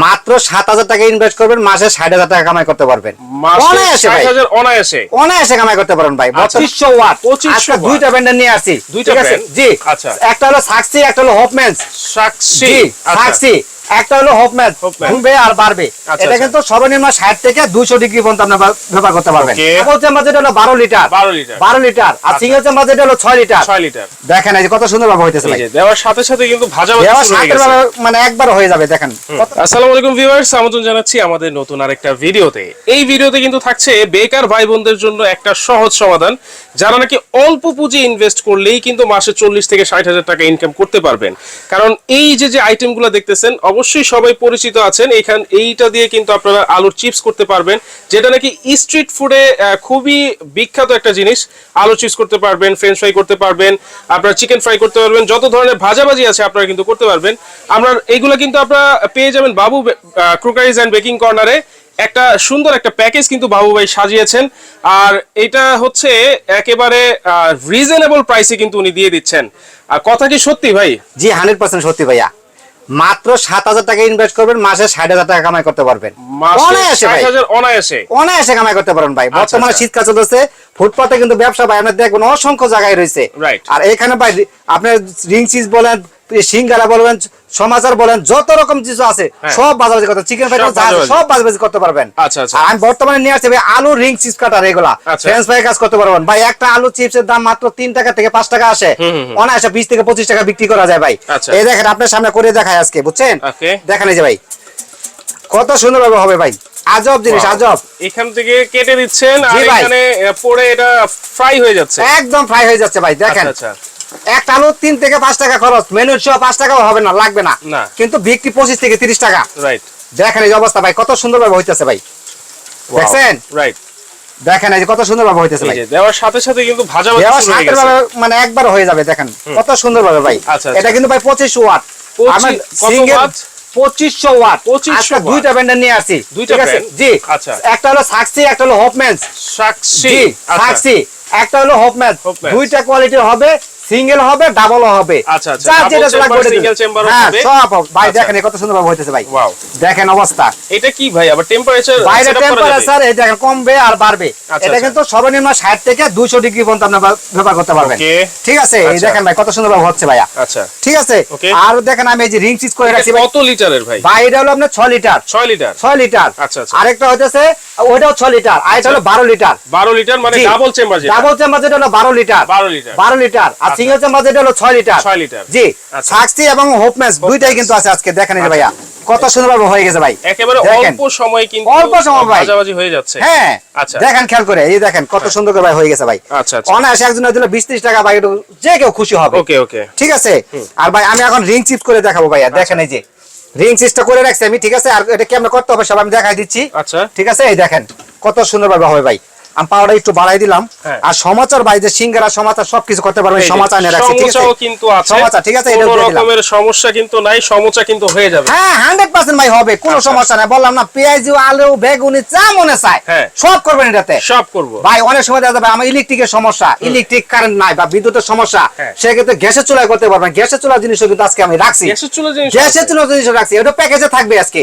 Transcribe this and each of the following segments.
মাত্র ৭,০০০ টাকা ইনভেস্ট করবেন, মাসে ৬০,০০০ টাকা কামাই করতে পারবেন। অনায়াসে ৬০,০০০ অনায়াসে অনায়াসে কামাই করতে পারেন ভাই। ২৫০০ ওয়াট। আজকে দুইটা ব্র্যান্ডের নিয়ে আসছি। দুইটা ব্র্যান্ড? জি। আচ্ছা। একটা হলো সাক্সি, একটা হলো হোপম্যান। সাক্সি। সাক্সি একটা হলো হোপম্যান, কমবে আর বাড়বে। এটা কিন্তু সর্বনিম্ন ৬০ থেকে ২০০ ডিগ্রি পর্যন্ত আপনি ব্যবহার করতে পারবেন। ডাবল চেম্বার যেটা হলো ১২ লিটার, ১২ লিটার, আর সিঙ্গেল চেম্বার যেটা হলো ৬ লিটার। দেখেন এই যে কত সুন্দর ভাবে হইতেছে ভাই। দেওয়ার সাথে সাথে কিন্তু ভাজাভাজি শুরু হয়ে গেছে, মানে একবার হয়ে যাবে। দেখেন। আসসালামু আলাইকুম ভিউয়ার্স, আমন্ত্রণ জানাচ্ছি আমাদের নতুন আরেকটা ভিডিওতে। এই ভিডিওতে কিন্তু থাকছে বেকার ভাই বোনদের জন্য একটা সহজ সমাধান, যারা নাকি অল্প পুঁজি ইনভেস্ট করলেই কিন্তু মাসে ৪০ থেকে ৬০,০০০ টাকা ইনকাম করতে পারবেন। কারণ এই যে আইটেমগুলো দেখতেছেন অবশ্যই সবাই পরিচিত আছেন। এইটা দিয়ে কিন্তু আপনারা আলুর চিপস করতে পারবেন, যেটা নাকি স্ট্রিট ফুডে খুবই বিখ্যাত একটা জিনিস। আলু চিপস করতে পারবেন, ফ্রেঞ্চ ফ্রাই করতে পারবেন, আপনারা চিকেন ফ্রাই করতে পারবেন, যত ধরনের ভাজাভাজি আছে আপনারা কিন্তু করতে পারবেন। আমরা এইগুলা কিন্তু আপনারা পেয়ে যাবেন বাবু ক্রুকারিজ এন্ড বেকিং কর্নারে। একটা সুন্দর একটা প্যাকেজ কিন্তু বাবু ভাই সাজিয়েছেন, আর এটা হচ্ছে একেবারে রিজনেবল প্রাইসে কিন্তু উনি দিয়ে দিচ্ছেন। আর কথা কি সত্যি ভাই? জি, 100% সত্যি ভাইয়া। মাত্র ৭,০০০ টাকা ইনভেস্ট করবেন, মাসে ৬০,০০০ টাকা কামাই করতে পারবেন। অনায়াসে কামাই করতে পারবেন ভাই। বর্তমানে শীতকাল চলতেছে, ফুটপাতে কিন্তু ব্যবসা ভাই আপনার দেখবেন অসংখ্য জায়গায় রয়েছে। আর এখানে ভাই আপনার রিং চিজ বলেন, সিঙ্গারা বলবেন, সমাচার বলেন, যত রকম কিছু আছে সব বাজাবাজি করতে, চিকেন ফ্রাই সব বাজাবাজি করতে পারবেন। আমি বর্তমানে নিয়ে আসছি ভাই আলু রিং চিপস কাটার, এগুলা ফ্রেঞ্চ ফ্রাই কাজ করতে পারবেন ভাই। একটা আলু চিপসের দাম মাত্র ৩ টাকা থেকে ৫ টাকা আসে, অনায়াসে ২০ থেকে ২৫ টাকা বিক্রি করা যায় ভাই। এই দেখেন আপনার সামনে করে দেখায় আজকে, বুঝছেন? দেখেন এই যে ভাই কত সুন্দর ভাবে হবে ভাই। আজব জিনিস, আজব। এখান থেকে কেটে দিচ্ছেন আর এখানে পরে এটা ফ্রাই হয়ে যাচ্ছে, একদম ফ্রাই হয়ে যাচ্ছে ভাই। দেখেন একটা আলু ৩ থেকে ৫ টাকা খরচ, মেনুর সহ ৫ টাকাও হবে না, লাগবে না, কিন্তু বিক্রি ২৫ থেকে ৩০ টাকা। দেখেন এই অবস্থা ভাই, কত সুন্দর ভাবে হইতেছে ভাই। দেখছেন? দেখেন এই যে কত সুন্দর ভাবে হইতেছে ভাই। দেওয়ার সাথে সাথে কিন্তু ভাজাভাজি শুরু হয়ে গেছে, মানে একবার হয়ে যাবে। দেখেন কত সুন্দর ভাবে ভাই। এটা কিন্তু ভাই ২৫০০ ওয়াট। আমার সিঙ্গেল ২৫০০ ওয়াট। আজকে দুইটা ব্র্যান্ডের নিয়ে আসছি। দুইটা ব্র্যান্ড? জি। আচ্ছা। একটা হলো সাক্সি, একটা হলো হোপম্যান। সাক্সি, সাক্সি একটা হলো হোপম্যান। দুইটা কোয়ালিটির হবে, সিঙ্গেল হবে, ডাবল হবে। আচ্ছা আচ্ছা, সিঙ্গেল চেম্বার হবে। সব ভাই দেখেন কত সুন্দর ভাবে হইতেছে ভাই। ওয়াও, দেখেন অবস্থা। এটা কি ভাই আবার টেম্পারেচার? বাইরে টেম্পারেচার এই দেখেন কমবে আর বাড়বে। এটা কিন্তু সর্বনিম্ন ৬০ থেকে ২০০ ডিগ্রি পর্যন্ত আপনি ব্যবহার করতে পারবেন। ঠিক আছে? এই দেখেন ভাই কত সুন্দর ভাবে হচ্ছে ভাইয়া। আচ্ছা, ঠিক আছে। আর দেখেন আমি এই যে রিং চিজ করে রাখছি ভাই। কত লিটারের ভাই? ভাই এটা হলো আপনার ৬ লিটার। ৬ লিটার? ৬ লিটার। আচ্ছা আচ্ছা। আরেকটা হইতেছে ওইটাও ৬ লিটার, আর এটা হলো ১২ লিটার। ১২ লিটার মানে ডাবল চেম্বার যেটা? ডাবল চেম্বার যেটা হলো ১২ লিটার। ১২ লিটার। ১২ লিটার। আর সিঙ্গেল চেম্বার যেটা হলো ৬ লিটার। ৬ লিটার। জি। সাক্সি এবং হোপম্যান দুইটাই কিন্তু আছে আজকে। দেখেন এই ভাইয়া কত সুন্দরভাবে হয়ে গেছে ভাই। একেবারে অল্প সময় কিন্তু অল্প সময় ভাই ভাজাভাজি হয়ে যাচ্ছে। হ্যাঁ। আচ্ছা, দেখেন খেয়াল করে, এই দেখেন কত সুন্দর করে ভাই হয়ে গেছে ভাই। আচ্ছা আচ্ছা। অনায়াসে একজনের দিলে ২০-৩০ টাকা ভাই, যে কেউ খুশি হবে। ওকে ওকে, ঠিক আছে। আর ভাই আমি এখন রিং চিপস করে দেখাবো ভাইয়া। দেখেন এই যে রিং চিপসটা করে রাখছি আমি। ঠিক আছে? আর এটা কেমন করতে হবে সব আমি দেখাই দিচ্ছি। আচ্ছা, ঠিক আছে। এই দেখেন কত সুন্দরভাবে হবে ভাই। আমি পাউডার একটু বাড়াই দিলাম। আর সমাচার ভাই যে সিঙ্গারা সমাচার সবকিছু করতে পারবেন। সমাচার নিয়ে রাখছি। ঠিক আছে? কিন্তু আছে সমাচার। ঠিক আছে? এটা কোনো রকমের সমস্যা কিন্তু নাই, সমোচা কিন্তু হয়ে যাবে। হ্যাঁ 100% ভাই হবে, কোনো সমস্যা নাই। বললাম না, পেঁয়াজ আলু বেগুনি যা মনে চায় সব করবেন এটাতে। সব করব ভাই। অনেক সময় দেখা যাবে আমার ইলেকট্রিকের সমস্যা, ইলেকট্রিক কারেন্ট নাই বা বিদ্যুতের সমস্যা, সেক্ষেত্রে গ্যাসের চুলায় করতে পারবেন। গ্যাসের চুলা জিনিসও কিন্তু আজকে আমি রাখছি। গ্যাসের চুলা জিনিস রাখছি, ওটা প্যাকেজে থাকবে আজকে।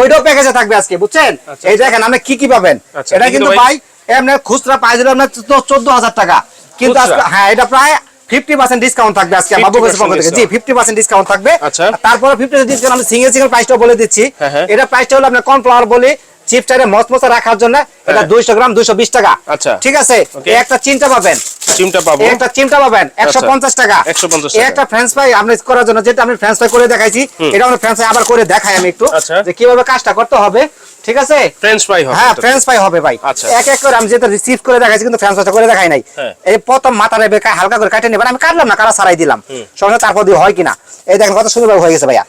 ওইটাও প্যাকেজে থাকবে আজকে, বুঝছেন? এই দেখেন আপনি কি কি পাবেন। এটা কিন্তু ভাই এমনি খুচরা প্রাইস হলো আপনার ১৪,০০০ টাকা, কিন্তু হ্যাঁ এটা প্রায় 50% ডিসকাউন্ট থাকবে আজকে বাবু কাছে পক্ষ থেকে। জি 50% ডিসকাউন্ট থাকবে। তারপরে 50% ডিসকাউন্ট আমি সিঙ্গেল প্রাইসটা বলে দিচ্ছি। এটা প্রাইসটা হলো আপনার কর্নফ্লাওয়ার বলি চিপসটারে মচমচা রাখার জন্য, এটা 200 গ্রাম 220 টাকা। ঠিক আছে? একটা চিমটা পাবেন, একটা চিমটা পাবেন 150 টাকা। একটা ফ্রেঞ্চ ফ্রাই আপনি করার জন্য, যেটা আমি ফ্রেঞ্চ ফ্রাই করে দেখাইছি, এটা আমরা ফ্রেঞ্চ ফ্রাই আবার করে দেখাই আমি একটু, যে কিভাবে কাজটা করতে হবে। ঠিক আছে? ফ্রেঞ্চ ফ্রাই হবে। হ্যাঁ ফ্রেঞ্চ ফ্রাই হবে ভাই। এক এক করে আমি যেটা রিসিভ করে দেখাইছি, কিন্তু ফ্রেঞ্চ ফ্রাইটা করে দেখাই নাই। এই প্রথম মাথার বেকা হালকা করে কাটে নেবেন। আমি কাটলাম না, কাটা ছাড়াই দিলাম সঙ্গে, তারপর দিয়ে হয় কিনা। এই দেখেন কত সুন্দর হয়ে গেছে ভাইয়া।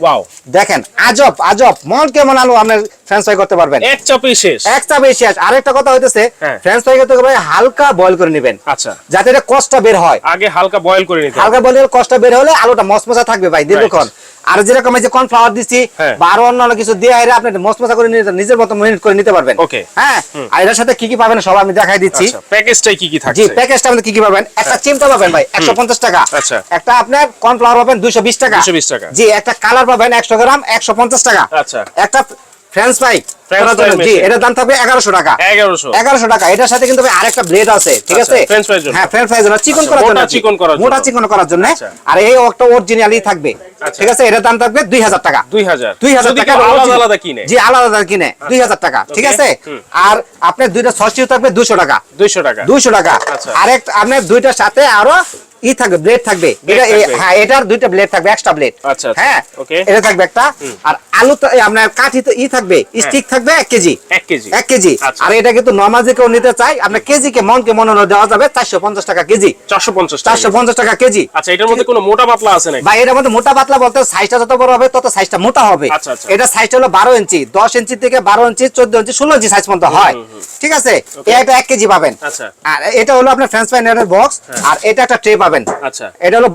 দেখেন আজব আজব মন কেমন আলু আপনার ফ্রেঞ্চ ফ্রাই করতে পারবেন, এক চাপেই শেষ। এক চাপেই শেষ। আরেকটা কথা হইতেছে ফ্রেঞ্চ ফ্রাই করতে ভাই হালকা বয়েল করে নেবেন, আচ্ছা, যাতে এটা কষ্টটা বের হয়। আগে হালকা বয়েল করে নিতে হবে, হালকা বয়েল কষ্টটা বের হলে আলুটা মচমচা থাকবে ভাই দীর্ঘক্ষণ। আর যেরকম এই যে কর্নফ্লাওয়ার দিচ্ছি বা আরো অন্যান্য কিছু দিয়ে এরা আপনি মচমচা করে নিজের মতো মিনিট করে নিতে পারবেন। ওকে, হ্যাঁ। আর এটার সাথে কি কি পাবেন সব আমি দেখাই দিচ্ছি। প্যাকেজটাই কি কি থাকছে? জি, প্যাকেজটা আমাদের কি কি পাবেন, একটা চিমটা পাবেন ভাই 150 টাকা, আচ্ছা, একটা আপনার কর্নফ্লাওয়ার পাবেন 220 টাকা, 220 টাকা। জি, একটা কালার পাবেন 100 গ্রাম 150 টাকা, আচ্ছা, একটা ফ্রেঞ্চ ফ্রাই জি এটার দাম থাকবে 1100 টাকা, 1100 টাকা। এটার সাথে কিন্তু আরেকটা ব্লেড আছে, ঠিক আছে? হ্যাঁ, ফ্রেঞ্চ ফ্রাইজ জন্য চিকন করার জন্য, মোটা চিকন করার জন্য। আর এই একটা অরিজিনালি থাকবে, ঠিক আছে? এটার দাম থাকবে 2000 টাকা, 2000 টাকা আলাদা আলাদা কিনে, জি আলাদা আলাদা কিনে 2000 টাকা, ঠিক আছে? আর আপনার দুইটা সসটিও থাকবে 200 টাকা, 200 টাকা। আরেক আপনার দুইটার সাথে আরো থাকবে, ব্লেড থাকবে, এটা হ্যাঁ এটার দুইটা ব্লেড থাকবে, এক্সট্রা ব্লেড, হ্যাঁ এটা থাকবে একটা। আর আলু আপনার কাঠি তো থাকবে, স্টিক থাকবে 1 কেজি, 1 কেজি। আর এটা কিন্তু নরমাল যে কেউ নিতে চাই আপনার কেজি কে মনকে মন দেওয়া যাবে 450 টাকা কেজি, 450 টাকা কেজি। আচ্ছা, এটার মধ্যে কোনো মোটা পাতলা আছে নাকি? ভাই এটার মধ্যে মোটা পাতলা বলতে সাইজটা যত বড় হবে তত সাইজটা মোটা হবে। এটা সাইজটা হলো 12 ইঞ্চি, 10 ইঞ্চি থেকে 12 ইঞ্চি 14 ইঞ্চি 16 ইঞ্চি সাইজ পর্যন্ত হয়, ঠিক আছে? এটা 1 কেজি পাবেন। আর এটা হলো আপনার ফ্রেঞ্চ ফ্রাই নেটের বক্স, আর এটা একটা ট্রে পাবেন। আচ্ছা, এটা হলো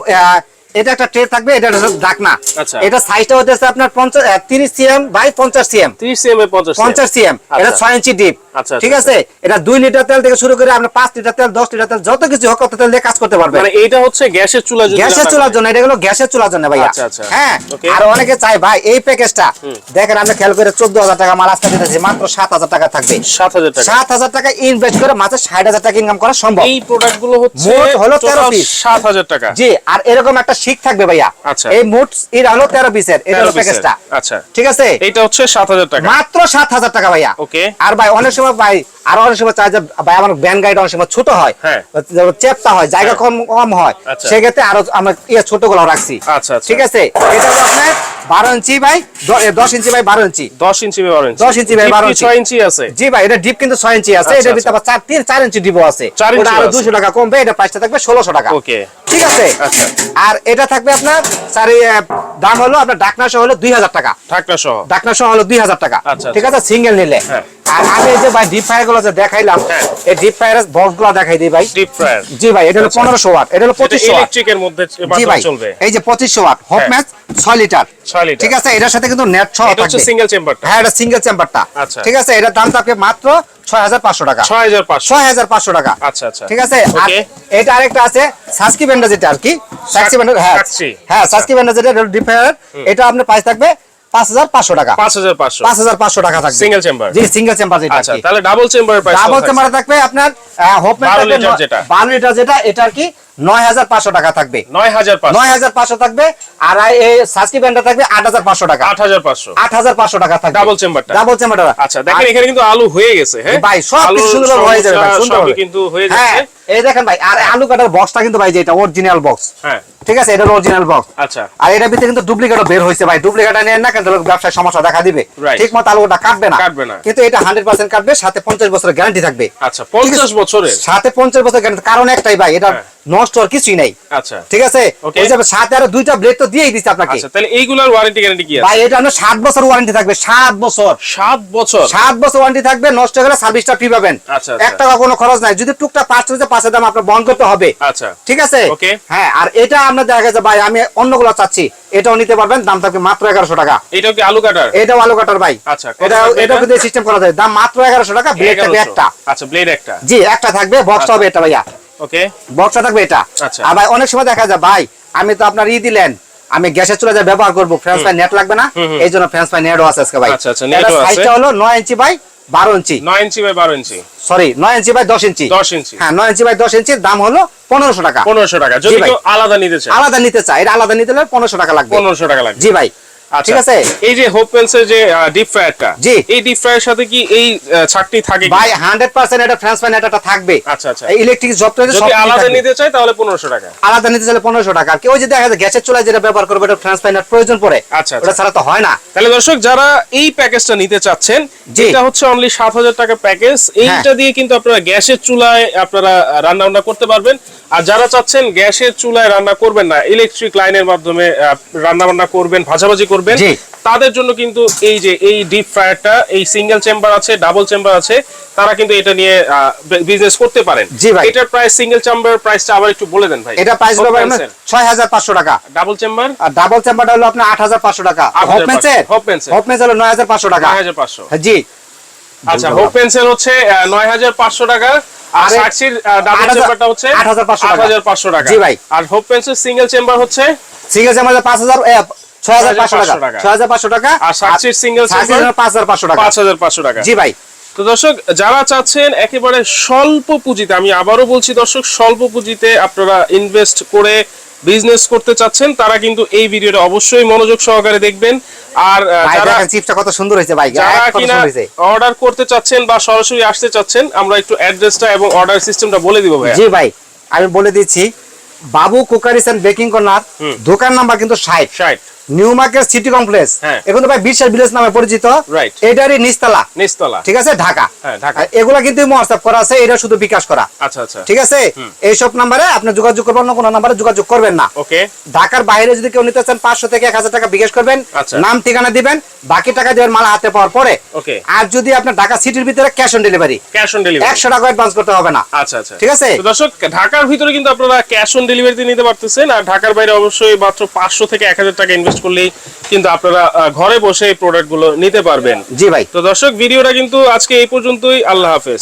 এটা একটা ট্রে থাকবে, এটা হলো ঢাকনা। এটা সাইজটা হচ্ছে আপনার 30 সিএম বাই 50 সিএম, 30 সিএম এ 50 সিএম। এটা 6 ইঞ্চি ডিপ, ঠিক আছে? এটা 2 লিটার তেল থেকে শুরু করে আপনি 5 লিটার তেল 10 লিটার তেল যত কিছু হোক তত তেল দিয়ে কাজ করতে পারবেন। মানে এটা হচ্ছে গ্যাসের চুলা, গ্যাসের চুলার জন্য, এটা হলো গ্যাসের চুলার জন্য ভাইয়া। হ্যাঁ, আর অনেকে চায় ভাই এই প্যাকেজটা দেখেন আমরা খেয়াল করে 14000 টাকা মাল আজকে দিতেছি, মাত্র 7000 টাকা থাকবে। 7000 টাকা ইনভেস্ট করে মাত্র 60000 টাকা ইনকাম করা সম্ভব। এই প্রোডাক্টগুলো হচ্ছে মোট হলো 13 পিস, 7000 টাকা। জি, আর এরকম একটা শিক থাকবে ভাইয়া। এই মোট এর হলো 13 পিসের, এটা হলো প্যাকেজটা। আচ্ছা, ঠিক আছে? এটা হচ্ছে 7000 টাকা, মাত্র 7000 টাকা ভাইয়া। ওকে। আর ভাই অনেক সময় ভাই আর অনেক সময় চাই যে ভাই আমার ব্যান গাড়িটা অনেক সময় ছোট হয়, চেপটা হয়, জায়গা কম হয়, সেক্ষেত্রে আরো আমরা ছোট গুলো রাখছি। আচ্ছা, ঠিক আছে? এটা হলো আপনার 12 inch by 10 inch by 12 inch, 10 inch by 12 inch, 10 inch by 12 inch, 6 inch আছে। জি ভাই, এটা ডিপ কিন্তু 6 ইঞ্চি আছে। এটার ভিতরে আবার 4 ইঞ্চি ডিপও আছে, ওটা আরো 200 টাকা কমবে। এটা প্রাইসটা থাকবে 1600 টাকা, ওকে, ঠিক আছে? আচ্ছা, আর এটা থাকবে আপনার দাম হলো আপনার ঢাকনা সহ হলো 2000 টাকা, ঢাকনা সহ হলো 2000 টাকা, ঠিক আছে? সিঙ্গেল নিলে। আর আমি এই যে ভাই ডিপ ফ্রায়ার গুলো যে দেখাইলাম, এই ডিপ ফ্রায়ার বক্স গুলো দেখাই দিই ভাই। ডিপ ফ্রায়ার, জি ভাই, এটা হলো 1500 ওয়াট, এটা হলো 2500 ওয়াট ইলেকট্রিকের মধ্যে চলবে। এই যে 2500 ওয়াট হট ম্যাচ 6 লিটার, ঠিক আছে? এটার সাথে কিন্তু নেট সহ থাকবে, এটা সিঙ্গেল চেম্বারটা। হ্যাঁ, এটা সিঙ্গেল চেম্বারটা, ঠিক আছে? এটার দাম থাকবে মাত্র 6500 টাকা, 6500 টাকা। আচ্ছা, আচ্ছা, ঠিক আছে? আর এটা আরেকটা আছে সাসকি ব্র্যান্ডের, যেটা আর কি সাসকি ব্র্যান্ডের, হ্যাঁ সাসকি ব্র্যান্ডের যেটা ডিপ ফ্রায়ার, এটা আপনার প্রাইস থাকবে 5500 টাকা, 5500 টাকা থাকবে সিঙ্গেল চেম্বার, জি সিঙ্গেল চেম্বার যেটা। আচ্ছা, তাহলে ডাবল চেম্বারের প্রাইস, ডাবল চেম্বারে থাকবে আপনার হোপ ম্যাচ 12 লিটার যেটা, এটা আর কি 9500 টাকা থাকবে, 9500 থাকবে। আর এই সাসকি ব্র্যান্ডটা থাকবে 8500 টাকা, 8500 টাকা থাকবে ডাবল চেম্বারটা, ডাবল চেম্বারটা। আচ্ছা, দেখেন এখানে কিন্তু আলু হয়ে গেছে। হ্যাঁ ভাই, সব কিছু সুন্দর হয়ে যাবে ভাই, সুন্দর কিন্তু হয়ে যাচ্ছে। এই দেখেন ভাই, আর আলু কাটার বক্সটা কিন্তু ভাই যেটা অরিজিনাল বক্স, হ্যাঁ ঠিক আছে? এটা অরিজিনাল বক্স। আচ্ছা, আর এটার ভিতরে কিন্তু ডুপ্লিকেটও বের হইছে ভাই, ডুপ্লিকেটটা নেন না কিন্তু ব্যবসায় সমস্যা দেখা দিবে, ঠিকমতো আলুটা কাটবে না, কিন্তু এটা 100% কাটবে, সাথে 50 বছরের গ্যারান্টি থাকবে। আচ্ছা, 50 বছরের সাথে 50 বছরের গ্যারান্টি, কারণ একটাই ভাই, এটা নষ্ট আর কিছুই নাই। আচ্ছা, ঠিক আছে? ওই যে সাথে আরো দুইটা ব্লেড তো দিয়েই দিছে আপনাকে। আচ্ছা, তাহলে এইগুলোর ওয়ারেন্টি গ্যারান্টি কি আছে ভাই? এটা আপনার 7 বছর ওয়ারেন্টি থাকবে, 7 বছর, 7 বছর ওয়ারেন্টি থাকবে। নষ্ট হলে সার্ভিসটা ফ্রি পাবেন, 1 টাকা কোনো খরচ নাই। যদি টুকটাক পাঁচ হচ্ছে পাঁচের দাম আপনার বন্ধ করতে হবে। আচ্ছা, ঠিক আছে? হ্যাঁ, আর এটা আপনার দেখা যায় ভাই, আমি অন্যগুলো চাচ্ছি, এটাও নিতে পারবেন, দাম থাকবে মাত্র 1100 টাকা। এটাও কি আলু কাটার? এটাও আলু কাটার ভাই। আচ্ছা, এটা কিন্তু সিস্টেম করা যায়, দাম মাত্র 1100 টাকা। ব্লেড থাকবে একটা। আচ্ছা, ব্লেড একটা, জি একটা থাকবে, বক্সটা হবে এটা ভাইয়া। ওকে, বক্সটা থাকবে এটা। আচ্ছা, আর ভাই অনেক সময় দেখা যায় ভাই, আমি তো আপনার দিলেন, আমি গ্যাসের চুলা যা ব্যবহার করব, ফ্রেঞ্চ ফ্রাই নেট লাগবে না, এই জন্য ফ্রেঞ্চ ফ্রাই নেটও আছে আজকে ভাই। আচ্ছা, আচ্ছা, নেটও আছে। সাইজটা হলো 9 inch by 12 inch, 9 inch by 12 inch, sorry 9 inch by 10 inch, 10 inch, হ্যাঁ 9 ইঞ্চি বাই 10 ইঞ্চি। দাম হলো 1500 টাকা, 1500 টাকা। যদি কেউ আলাদা নিতে চায়, আলাদা নিতে চায়, এটা আলাদা নিতে হলে 1500 টাকা লাগবে, 1500 টাকা লাগবে, জি ভাই। ঠিক আছে? এই যে হোপ পেন্সের যে ডিপ ফ্রায়ারটা, জি এই ডিপ ফ্রায়ারের সাথে কি এই ছাকটি থাকে ভাই? 100% এটা ফ্রেঞ্চ ফ্রাই নেটটা থাকবে। আচ্ছা, আচ্ছা, ইলেকট্রিক জবটা যদি আলাদা নিতে চায় তাহলে 1500 টাকা, আলাদা নিতে চাইলে 1500 টাকা। আর কেউ যদি দেখা যায় গ্যাসের চুলায় যেটা ব্যবহার করবে, এটা ফ্রেঞ্চ ফ্রাই নেট প্রয়োজন পড়ে, আচ্ছা ওটা ছাড়া তো হয় না। তাহলে দর্শক যারা এই প্যাকেজটা নিতে চাচ্ছেন, যেটা হচ্ছে অনলি 7000 টাকা প্যাকেজ, এইটা দিয়ে কিন্তু আপনারা গ্যাসের চুলায় আপনারা রান্না বান্না করতে পারবেন। আর যারা চাচ্ছেন গ্যাসের চুলায় রান্না করবেন না, ইলেকট্রিক লাইনের মাধ্যমে রান্না বান্না করবেন, ভাজাভাজি করবেন, তাদের জন্য কিন্তু এই যে এই ডিপ ফ্রায়ারটা, এই সিঙ্গেল চেম্বার আছে, ডাবল চেম্বার আছে, তারা কিন্তু এটা নিয়ে বিজনেস করতে পারেন। জি ভাই। এটার প্রাইস, সিঙ্গেল চেম্বার প্রাইসটা আবার একটু বলে দেন ভাই। এটা প্রাইস হবে আপনার 6500 টাকা। Double chamber? আর ডাবল চেম্বারটা হলো আপনার 8500 টাকা। হোপ পেন্সিল হলো 9500 টাকা। 9500। জি। আচ্ছা, হোপ পেন্সিল হচ্ছে 9500 টাকা, আর সার্চির ডাবল চেম্বারটা হচ্ছে 8500 টাকা। জি ভাই। আর হোপ পেন্সিল সিঙ্গেল চেম্বার হচ্ছে সিঙ্গেল চেম্বার 6500 টাকা। 6500 টাকা। আর সার্চির সিঙ্গেল চেম্বার 5500 টাকা। 5500 টাকা। জি ভাই। তো দর্শক, যারা চাচ্ছেন একেবারে স্বল্প পুঁজিতে, আমি আবারও বলছি দর্শক, স্বল্প পুঁজিতে আপনারা ইনভেস্ট করে বিজনেস করতে চাচ্ছেন, তারা কিন্তু এই ভিডিওটা অবশ্যই মনোযোগ সহকারে দেখবেন। আর যারা চিপটা কত সুন্দর হয়েছে ভাই, যারা কিনা অর্ডার করতে চাচ্ছেন বা সরাসরি আসতে চাচ্ছেন, আমরা একটু অ্যাড্রেসটা এবং অর্ডার সিস্টেমটা বলে দিব ভাই। জি ভাই, আমি বলে দিচ্ছি। বাবু কুকারিস এন্ড বেকিং কর্নার, দোকান নাম্বার কিন্তু 60 নিউ মার্কেট সিটি কমপ্লেক্স। এখন তো ভাই বিশ্বাস ভিলেজ নামে পরিচিত। এটারই নিচতলা। ঠিক আছে, ঢাকা। এগুলা কিন্তু হোয়াটসঅ্যাপ করা আছে, এটা শুধু বিকাশ করা। আচ্ছা আচ্ছা, ঠিক আছে। এইসব নাম্বারে আপনি যোগাযোগ করবেন, অন্য কোনো নাম্বারে যোগাযোগ করবেন না। ওকে। ঢাকার বাইরে যদি কেউ নিতে চান 500 থেকে 1000 টাকা বিকাশ করবেন, নাম ঠিকানা দিবেন, বাকি টাকা দিবেন মাল হাতে পাওয়ার পরে। ওকে। আর যদি আপনার ঢাকা সিটির ভিতরে ক্যাশ অন ডেলিভারি 100 টাকা অ্যাডভান্স করতে হবে না। আচ্ছা আচ্ছা, ঠিক আছে। তো দর্শক, ঢাকার ভিতরে কিন্তু আপনারা ক্যাশ অন ডেলিভারিতে নিতে পারতেছেন, আর ঢাকার বাইরে অবশ্যই মাত্র 500 থেকে 1000 টাকা ইনভেস্ট করলেই কিন্তু আপনারা ঘরে বসে এই প্রোডাক্টগুলো নিতে পারবেন। জি ভাই। তো দর্শক, ভিডিওটা কিন্তু আজকে এই পর্যন্তই। আল্লাহ হাফেজ।